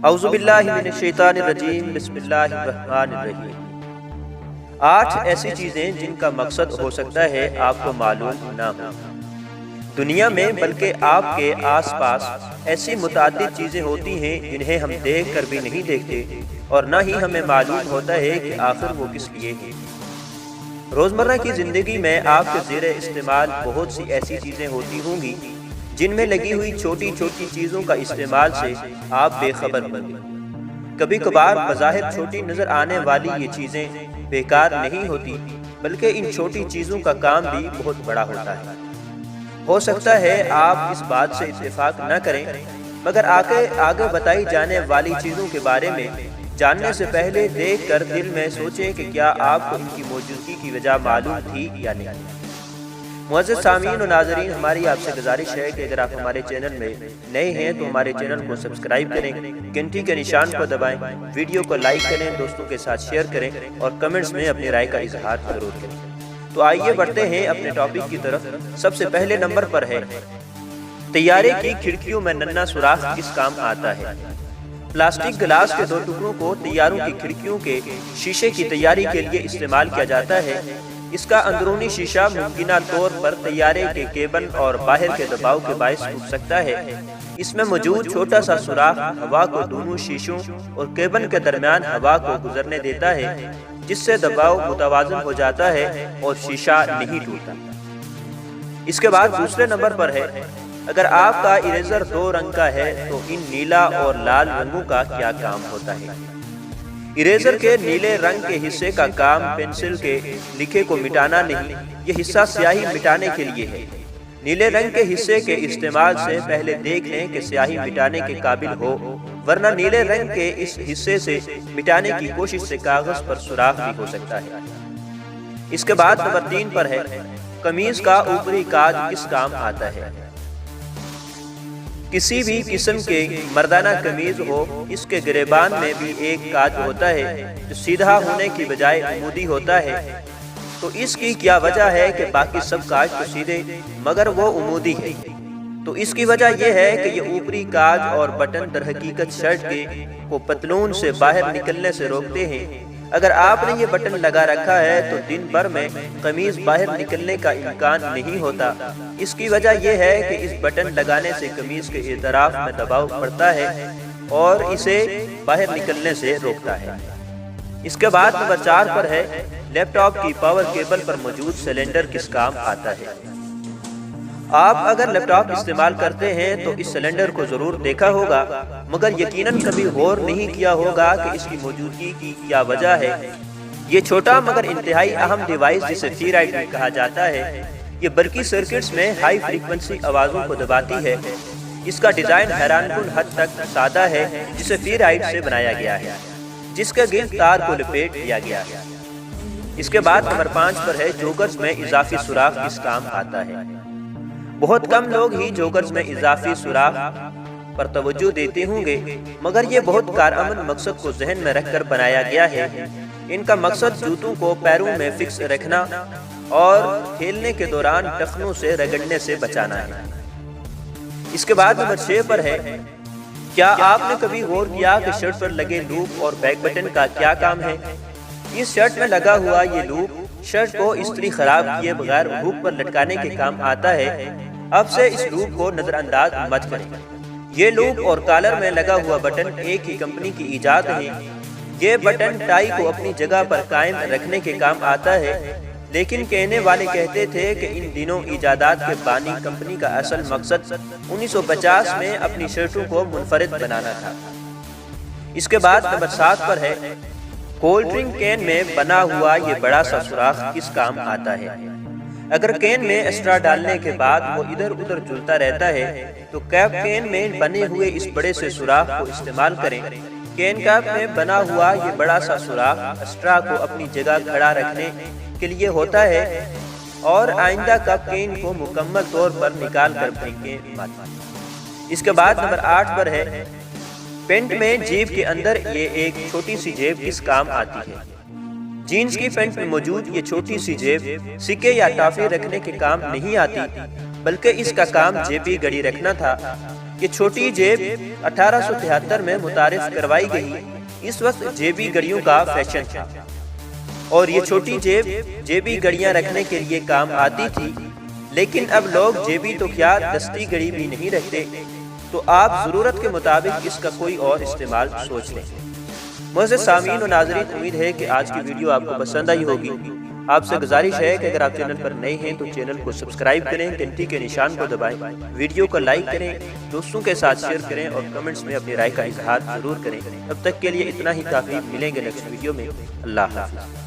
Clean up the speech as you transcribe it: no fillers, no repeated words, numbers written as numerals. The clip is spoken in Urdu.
اعوذ باللہ من الشیطان الرجیم، بسم اللہ الرحمن الرحیم۔ 8 ایسی چیزیں جن کا مقصد ہو سکتا ہے آپ کو معلوم نہ ہو دنیا میں، بلکہ آپ کے آس پاس ایسی متعدد چیزیں ہوتی ہیں جنہیں ہم دیکھ کر بھی نہیں دیکھتے اور نہ ہی ہمیں معلوم ہوتا ہے کہ آخر وہ کس لیے ہیں۔ روزمرہ کی زندگی میں آپ کے زیر استعمال بہت سی ایسی چیزیں ہوتی ہوں گی جن میں لگی ہوئی چھوٹی چھوٹی چیزوں کا استعمال سے آپ بے خبر ہوں گے۔ کبھی کبھار بظاہر چھوٹی نظر آنے والی یہ چیزیں بیکار نہیں ہوتی، بلکہ ان چھوٹی چیزوں کا کام بھی بہت بڑا ہوتا ہے۔ ہو سکتا ہے آپ اس بات سے اتفاق نہ کریں، مگر آگے بتائی جانے والی چیزوں کے بارے میں جاننے سے پہلے دیکھ کر دل میں سوچیں کہ کیا آپ کو ان کی موجودگی کی وجہ معلوم تھی یا نہیں۔ معزز سامعین و ناظرین، ہماری آپ سے گزارش ہے کہ اگر آپ ہمارے چینل میں نئے ہیں تو ہمارے چینل کو سبسکرائب کریں، گھنٹی کے نشان کو دبائیں، ویڈیو کو لائک کریں، دوستوں کے ساتھ شیئر کریں اور کمنٹس میں اپنی رائے کا اظہار ضرور کریں۔ تو آئیے بڑھتے ہیں اپنے ٹاپک کی طرف۔ سب سے پہلے نمبر پر ہے طیارے کی کھڑکیوں میں ننھا سوراخ کس کام آتا ہے۔ پلاسٹک گلاس کے 2 ٹکڑوں کو طیاروں کی کھڑکیوں کے شیشے کی تیاری کے لیے استعمال کیا جاتا ہے۔ اس کا اندرونی شیشہ ممکنہ طور پر طیارے کے کیبن اور باہر کے دباؤ کے باعث ٹوٹ سکتا ہے۔ اس میں موجود چھوٹا سا سوراخ ہوا کو دونوں شیشوں اور کیبن کے درمیان ہوا کو گزرنے دیتا ہے، جس سے دباؤ متوازن ہو جاتا ہے اور شیشہ نہیں ٹوٹتا۔ اس کے بعد دوسرے نمبر پر ہے اگر آپ کا اریزر 2 رنگ کا ہے تو ان نیلا اور لال رنگوں کا کیا کام ہوتا ہے۔ اریزر کے نیلے رنگ کے حصے کا کام پینسل کے لکھے کو مٹانا نہیں، یہ حصہ سیاہی مٹانے کے لیے ہے۔ نیلے رنگ کے حصے کے استعمال سے پہلے دیکھ لیں کہ سیاہی مٹانے کے قابل ہو، ورنہ نیلے رنگ کے اس حصے سے مٹانے کی کوشش سے کاغذ پر سوراخ بھی ہو سکتا ہے۔ اس کے بعد نمبر 3 پر ہے قمیض کا اوپری کاج کس کام آتا ہے۔ کسی بھی قسم کے مردانہ قمیض ہو، اس کے گریبان میں بھی ایک کاج ہوتا ہے جو سیدھا ہونے کی بجائے عمودی ہوتا ہے۔ تو اس کی کیا وجہ ہے کہ باقی سب کاج تو سیدھے مگر وہ عمودی ہے؟ تو اس کی وجہ یہ ہے کہ یہ اوپری کاج اور بٹن در حقیقت شرٹ کو پتلون سے باہر نکلنے سے روکتے ہیں۔ اگر آپ نے یہ بٹن لگا رکھا ہے تو دن بھر میں قمیض باہر نکلنے کا امکان نہیں ہوتا۔ اس کی وجہ یہ ہے کہ اس بٹن لگانے سے قمیض کے اطراف میں دباؤ پڑتا ہے اور اسے باہر نکلنے سے روکتا ہے۔ اس کے بعد نمبر 4 پر ہے لیپ ٹاپ کی پاور کیبل پر موجود سلنڈر کس کام آتا ہے۔ آپ اگر لیپ ٹاپ استعمال کرتے ہیں تو اس سلنڈر کو ضرور دیکھا ہوگا، مگر یقیناً کبھی غور نہیں کیا ہوگا کہ اس کی موجودگی کی کیا وجہ ہے۔ یہ چھوٹا مگر انتہائی اہم ڈیوائس جسے فیرائٹ بھی کہا جاتا ہے، یہ برقی سرکٹس میں ہائی فریکوینسی آوازوں کو دباتی ہے۔ اس کا ڈیزائن حیران کن حد تک سادہ ہے، جسے فیرائٹ سے بنایا گیا ہے، جس کے گرد تار کو لپیٹ دیا گیا ہے۔ اس کے بعد نمبر 5 پر ہے جوگرز میں اضافی سوراخ کس کام آتا ہے۔ بہت کم لوگ ہی جوگرز میں اضافی سوراخ پر توجہ دیتے ہوں گے، مگر یہ بہت کارآمد مقصد کو ذہن میں رکھ کر بنایا گیا ہے۔ ان کا مقصد جوتوں کو پیروں میں فکس رکھنا اور کھیلنے کے دوران ٹخنوں سے رگڑنے سے بچانا ہے۔ اس کے بعد نمبر 6 پر ہے کیا آپ نے کبھی غور کیا کہ شرٹ پر لگے لوپ اور بیک بٹن کا کیا کام ہے۔ اس شرٹ میں لگا ہوا یہ لوپ شرٹ کو استری خراب کیے بغیر ہک پر لٹکانے کے کام آتا ہے۔ اب سے اس لوپ کو نظر انداز مت کریں۔ یہ لوپ اور کالر میں لگا ہوا بٹن ایک ہی کمپنی کی ایجاد ہے۔ یہ بٹن ٹائی کو اپنی جگہ پر قائم رکھنے کے کام آتا ہے، لیکن کہنے والے کہتے تھے کہ ان دنوں ایجادات کے بانی کمپنی کا اصل مقصد 1950 میں اپنی شرٹوں کو منفرد بنانا تھا۔ اس کے بعد نمبر 7 پر ہے کولڈ ڈرنک کین میں بنا ہوا یہ بڑا سا سوراخ کس کام آتا ہے۔ اگر کین میں اسٹرا ڈالنے کے بعد وہ ادھر ادھر جھولتا رہتا ہے تو کیپ کین میں بنے ہوئے اس بڑے سے سوراخ کو استعمال کریں۔ کین کیپ میں بنا ہوا یہ بڑا سا سوراخ اسٹرا کو اپنی جگہ کھڑا رکھنے کے لیے ہوتا ہے اور آئندہ کپ کین کو مکمل طور پر نکال کر پھینکیں مت۔ اس کے بعد نمبر 8 پر ہے پینٹ میں جیب کے اندر یہ ایک چھوٹی سی جیب کس کام آتی ہے۔ جینز کی پینٹ میں موجود یہ چھوٹی سی جیب سکے یا ٹافی رکھنے کے کام نہیں آتی، بلکہ اس کا کام جیبی گھڑی رکھنا تھا۔ کہ چھوٹی جیب 1873 میں متعارف کروائی گئی۔ اس وقت جیبی گھڑیوں کا فیشن تھا اور یہ چھوٹی جیب جیبی گھڑیاں رکھنے کے لیے کام آتی تھی، لیکن اب لوگ جیبی تو کیا دستی گھڑی بھی نہیں رکھتے، تو آپ ضرورت کے مطابق اس کا کوئی اور استعمال سوچ لیں۔ معزز سامعین و ناظرین، امید ہے کہ آج کی ویڈیو آپ کو پسند آئی ہوگی۔ آپ سے گزارش ہے کہ اگر آپ چینل پر نئے ہیں تو چینل کو سبسکرائب کریں، گھنٹی کے نشان کو دبائیں، ویڈیو کو لائک کریں، دوستوں کے ساتھ شیئر کریں اور کمنٹس میں اپنی رائے کا اظہار ضرور کریں۔ اب تک کے لیے اتنا ہی کافی، ملیں گے نیکسٹ ویڈیو میں۔ اللہ حافظ۔